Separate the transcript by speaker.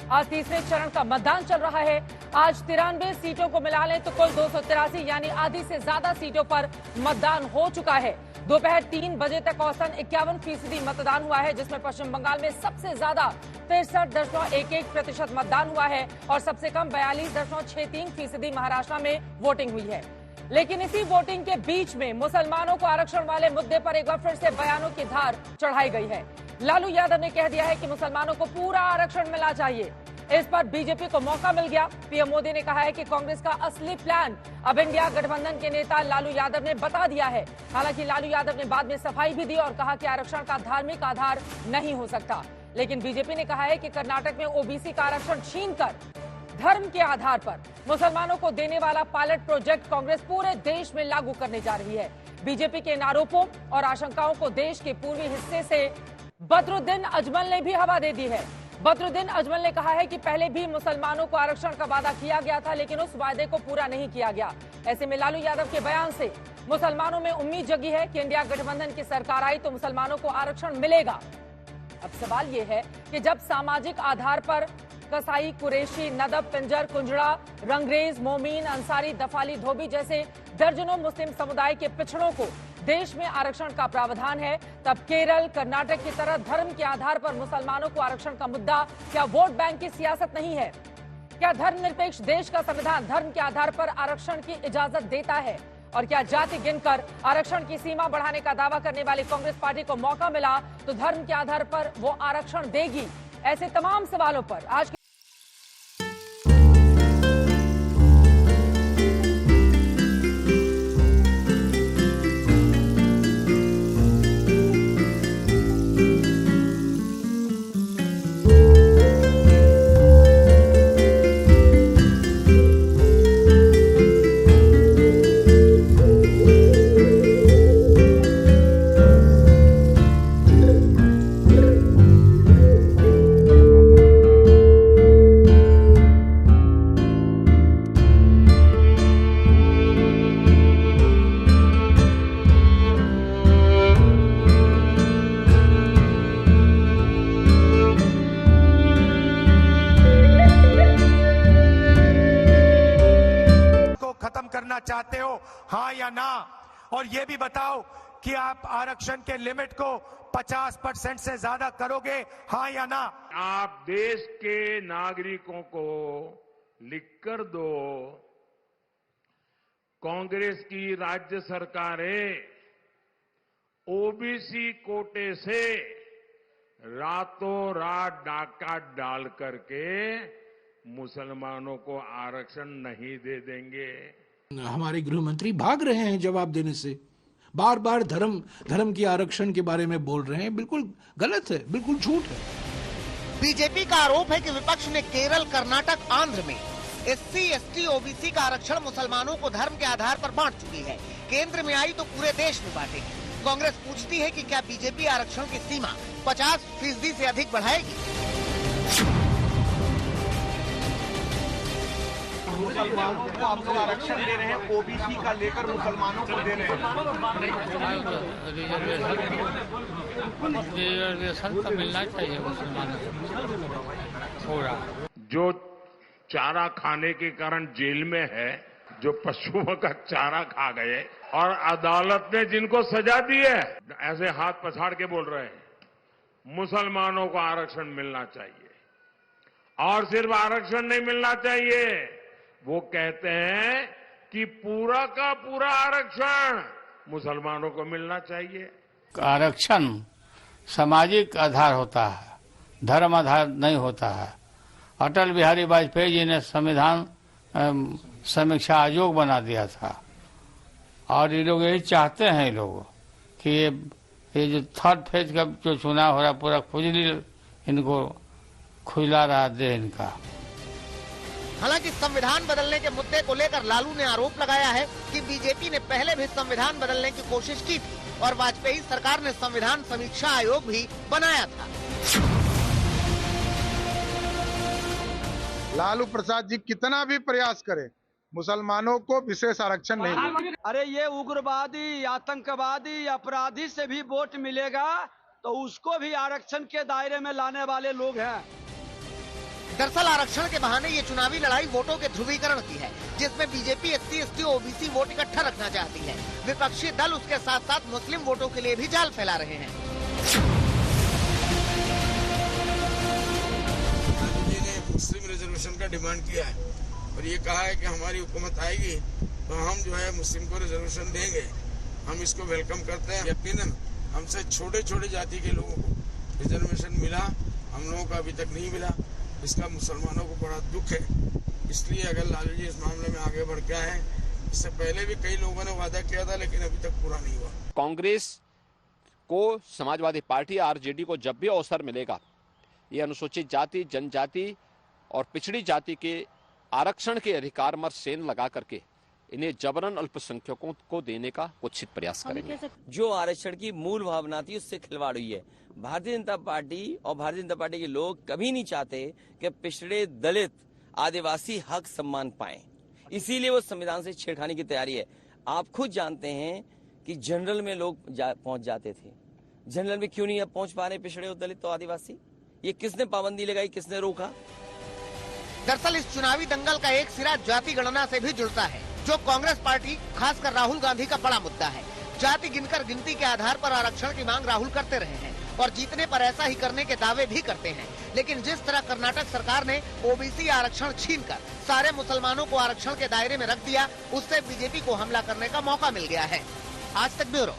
Speaker 1: आज तीसरे चरण का मतदान चल रहा है। आज 93 सीटों को मिला लें तो कुल 283 यानी आधी से ज्यादा सीटों पर मतदान हो चुका है। दोपहर 3 बजे तक औसतन 51% मतदान हुआ है, जिसमें पश्चिम बंगाल में सबसे ज्यादा 63.11% मतदान हुआ है और सबसे कम 42.63% महाराष्ट्र में वोटिंग हुई है। लेकिन इसी वोटिंग के बीच में मुसलमानों को आरक्षण वाले मुद्दे पर एक बार फिर से बयानों की धार चढ़ाई गई है। लालू यादव ने कह दिया है कि मुसलमानों को पूरा आरक्षण मिलना चाहिए। इस पर बीजेपी को मौका मिल गया। पीएम मोदी ने कहा है कि कांग्रेस का असली प्लान अब इंडिया गठबंधन के नेता लालू यादव ने बता दिया है। हालांकि लालू यादव ने बाद में सफाई भी दी और कहा कि आरक्षण का धार्मिक आधार नहीं हो सकता। लेकिन बीजेपी ने कहा है कि कर्नाटक में ओबीसी का आरक्षण छीनकर धर्म के आधार पर मुसलमानों को देने वाला पायलट प्रोजेक्ट कांग्रेस पूरे देश में लागू करने जा रही है। बीजेपी के इन आरोपों और आशंकाओं को देश के पूर्वी हिस्से से बदरुद्दीन अजमल ने भी हवा दे दी है। बदरुद्दीन अजमल ने कहा है कि पहले भी मुसलमानों को आरक्षण का वादा किया गया था, लेकिन उस वादे को पूरा नहीं किया गया। ऐसे में लालू यादव के बयान से मुसलमानों में उम्मीद जगी है कि इंडिया गठबंधन की सरकार आई तो मुसलमानों को आरक्षण मिलेगा। अब सवाल यह है कि जब सामाजिक आधार पर कसाई, कुरैशी, नदब, पिंजर, कुंजड़ा, रंगरेज, मोमीन, अंसारी, दफाली, धोबी जैसे दर्जनों मुस्लिम समुदाय के पिछड़ों को देश में आरक्षण का प्रावधान है, तब केरल, कर्नाटक की तरह धर्म के आधार पर मुसलमानों को आरक्षण का मुद्दा क्या वोट बैंक की सियासत नहीं है? क्या धर्मनिरपेक्ष देश का संविधान धर्म के आधार पर आरक्षण की इजाजत देता है? और क्या जाति गिनकर आरक्षण की सीमा बढ़ाने का दावा करने वाली कांग्रेस पार्टी को मौका मिला तो धर्म के आधार पर वो आरक्षण देगी? ऐसे तमाम सवालों पर आज
Speaker 2: चाहते हो, हाँ या ना? और ये भी बताओ कि आप आरक्षण के लिमिट को 50% से ज्यादा करोगे, हाँ या ना?
Speaker 3: आप देश के नागरिकों को लिखकर दो, कांग्रेस की राज्य सरकारें ओबीसी कोटे से रातों रात डाका डाल करके मुसलमानों को आरक्षण नहीं दे देंगे।
Speaker 4: हमारे गृह मंत्री भाग रहे हैं जवाब देने से, बार बार धर्म की आरक्षण के बारे में बोल रहे हैं। बिल्कुल गलत है, बिल्कुल झूठ है।
Speaker 5: बीजेपी का आरोप है कि विपक्ष ने केरल, कर्नाटक, आंध्र में एससी, एसटी, ओबीसी का आरक्षण मुसलमानों को धर्म के आधार पर बांट चुकी है। केंद्र में आई तो पूरे देश में बांटेगी। कांग्रेस पूछती है कि क्या बीजेपी आरक्षण की सीमा 50% से अधिक बढ़ाएगी?
Speaker 6: मुसलमानों को आप लोग आरक्षण दे रहे हैं, ओबीसी का लेकर मुसलमानों को दे रहे हैं।
Speaker 7: रिजर्वेशन तो मिलना चाहिए मुसलमानों को।
Speaker 3: जो चारा खाने के कारण जेल में है, जो पशुओं का चारा खा गए और अदालत ने जिनको सजा दी है, ऐसे हाथ पछाड़ के बोल रहे हैं मुसलमानों को आरक्षण मिलना चाहिए। और सिर्फ आरक्षण नहीं मिलना चाहिए, वो कहते हैं कि पूरा का पूरा आरक्षण मुसलमानों को मिलना चाहिए।
Speaker 7: आरक्षण सामाजिक आधार होता है, धर्म आधार नहीं होता है। अटल बिहारी वाजपेयी जी ने संविधान समीक्षा आयोग बना दिया था और ये लोग यही चाहते हैं ये लोग कि ये जो थर्ड फेज का जो चुनाव हो रहा पूरा खुजली इनको खुला रहा दे इनका।
Speaker 5: हालांकि संविधान बदलने के मुद्दे को लेकर लालू ने आरोप लगाया है कि बीजेपी ने पहले भी संविधान बदलने की कोशिश की थी और वाजपेयी सरकार ने संविधान समीक्षा आयोग भी बनाया था।
Speaker 8: लालू प्रसाद जी कितना भी प्रयास करें, मुसलमानों को विशेष आरक्षण नहीं मिलेगा।
Speaker 9: अरे ये उग्रवादी, आतंकवादी, अपराधी से भी वोट मिलेगा तो उसको भी आरक्षण के दायरे में लाने वाले लोग हैं।
Speaker 5: दरअसल आरक्षण के बहाने ये चुनावी लड़ाई वोटों के ध्रुवीकरण की है, जिसमें BJP SC, ST, OBC vote इकट्ठा रखना चाहती है। विपक्षी दल उसके साथ साथ मुस्लिम वोटों के लिए भी जाल फैला रहे हैं।
Speaker 10: जी ने मुस्लिम रिजर्वेशन का डिमांड किया है और ये कहा है कि हमारी हुकूमत आएगी तो हम जो है मुस्लिम को रिजर्वेशन देंगे। हम इसको वेलकम करते हैं। यकीनन हमसे छोटे छोटे जाति के लोगों को रिजर्वेशन मिला, हम लोगों को अभी तक नहीं मिला। इसका मुसलमानों को बड़ा दुख है। इसलिए अगर लालू जी इस मामले में आगे बढ़ के आए, इससे पहले भी कई लोगों ने वादा किया था लेकिन अभी तक पूरा नहीं हुआ।
Speaker 11: कांग्रेस को, समाजवादी पार्टी, RJD को जब भी अवसर मिलेगा, ये अनुसूचित जाति, जनजाति और पिछड़ी जाति के आरक्षण के अधिकार पर सेन लगा करके इन्हें जबरन अल्पसंख्यकों को देने का कुत्सित प्रयास करेंगे।
Speaker 12: जो आरक्षण की मूल भावना थी उससे खिलवाड़ हुई है। भारतीय जनता पार्टी और भारतीय जनता पार्टी के लोग कभी नहीं चाहते कि पिछड़े, दलित, आदिवासी हक सम्मान पाएं। इसीलिए वो संविधान से छेड़खानी की तैयारी है। आप खुद जानते हैं कि जनरल में लोग पहुंच जाते थे, जनरल में क्यों नहीं अब पहुंच पा रहे पिछड़े और दलित और आदिवासी? ये किसने पाबंदी लगाई, किसने रोका?
Speaker 5: दरअसल इस चुनावी दंगल का एक सिरा जाति गणना से भी जुड़ता है, जो कांग्रेस पार्टी, खासकर राहुल गांधी का बड़ा मुद्दा है। जाति गिनकर गिनती के आधार पर आरक्षण की मांग राहुल करते रहे हैं और जीतने पर ऐसा ही करने के दावे भी करते हैं। लेकिन जिस तरह कर्नाटक सरकार ने OBC आरक्षण छीनकर सारे मुसलमानों को आरक्षण के दायरे में रख दिया, उससे बीजेपी को हमला करने का मौका मिल गया है। आज तक ब्यूरो।